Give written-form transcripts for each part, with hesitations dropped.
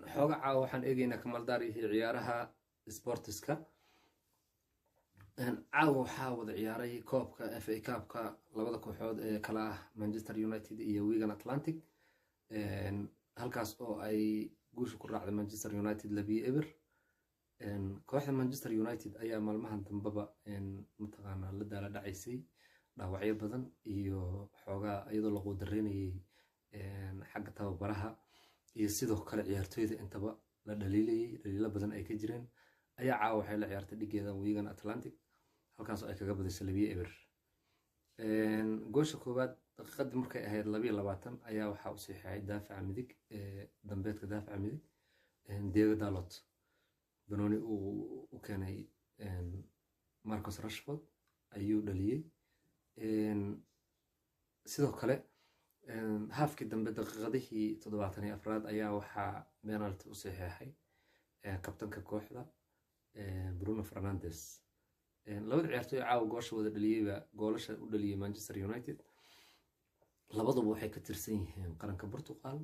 حوجة عاوحن إجينا كمال داري هي عيارها سبورتسكا عاو حاول عياري كوبكا اف اي كابكا لبدا كوحود كلا مانشستر يونايتد iyo Wigan Athletic halkaas oo ay guusha ku raacday Manchester United 2-0 kooxda Manchester United ayaa maalmahan dambaba mataqaana la daala dhacaysay dhaawacyo badan iyo xoogaa iyadoo lagu dareynayay xagga tababaraha iyo sidoo kale ciyaartoyda intaba la dhaliilo badan ay ka jireen ayaa caawa waxay la ciyaartay dhigeeda Wigan Athletic halkaas oo ay kaga badisay 2-0 goosha koowaad daqiiqadii markay ahayd 22 ayaa waxa uu saxiixay daafaca midig dambeedka daafaca midig Diego Dalot Benoni uu keenay Marcus Rashford ayuu dhaliyay sidoo kale halfkii dambe daqiiqadihii 74 ayaa waxa penalty u saxiixay kabtanka kooxda Bruno Fernandes labada ciyaartoy caaw goosha wada dhaliyayba goolasha u dhaliyay Manchester United labaduba waxay ka tirsan yihiin qaranka Portugal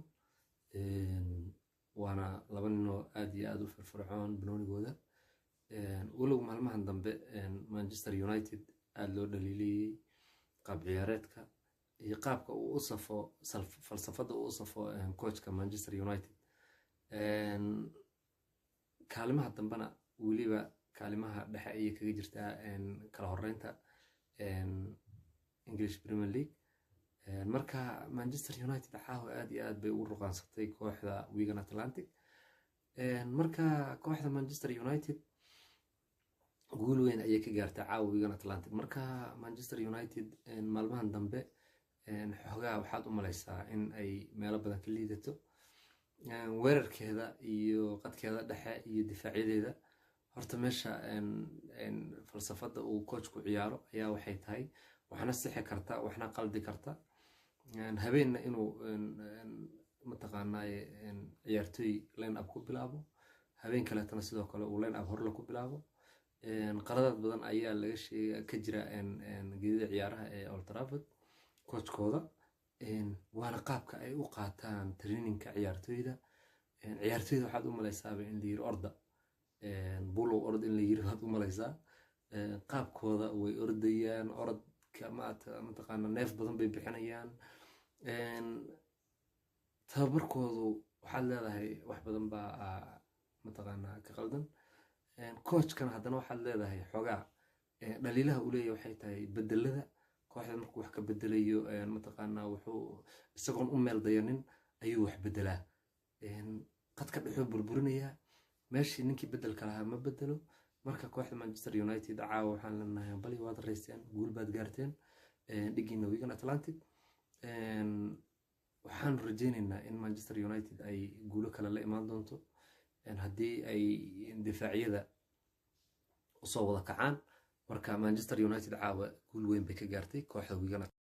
waana laba nin oo aad iyo aad u firfircoon banoonigooda walow maalmahan dambe Manchester United aad loo dhaliilay qaab ciyaareedka iyo qaabka uu u safo falsafada uu u safo coachka Manchester United kaalimaha dambana waliba kaalimaha dhexe ay kaga jirtaa kala horeynta English Premier League marka Manchester United caawa aad iyo aad bay ugu ruqaansatay kooxda Wigan Athletic marka kooxda Manchester United guul weyn ayay ka gaartay caawa Wigan Athletic marka Manchester United maalmahan dambe xogaa waxaad u maleysaa in ay meelo badan ka liidato weerarkeeda iyo qadkeeda dhexe iyo difaaciyadeeda horta meesha falsafada uu coachku ciyaaro ayaa waxay tahay waxna sixi karta waxna qaldi karta habeenna inuu mataqaanaa ciyaartoy line up ku bilaabo habeen kale tan sidoo kale uu line up hor la ku bilaabo qaladad badan ayaa laga sheegay ka jira geedida ciyaaraha ee Old Trafford coachkooda waana qaabka ay u qaataan trainingka ciyaartoyda waxaad u maleysaa in la yiri orda bulow ord in la yiri waxaad u maleysaa qaabkooda way ordayaan orodka mataqaana neef badan bay bixinayaan tababarkoodu waxaad leedahay wax badan baa mataqaana ka qaldan coachkan haddana waxaad leedahay xogaa dhaliilaha uu leeyahay waxay tahay bedelada kooxda markuu wax ka bedelayo mataqaana wuxuu isagoon u meel dayanin ayuu wax bedelaa qadka dhuxul burburinaya meeshii ninkii bedelka lahaa ma bedelo marka kooxda Manchester United caawa waxaan leenahay bali waad raysteen guul baad gaarteen dhigiina Wigan Athletic waxaan rajaynaynaa in Manchester United ay guulo kale la imaan doonto haddii ay difaaciyada u soo wada kacaan marka Manchester United caawa guul weyn bay ka gaartay kooxda Wigan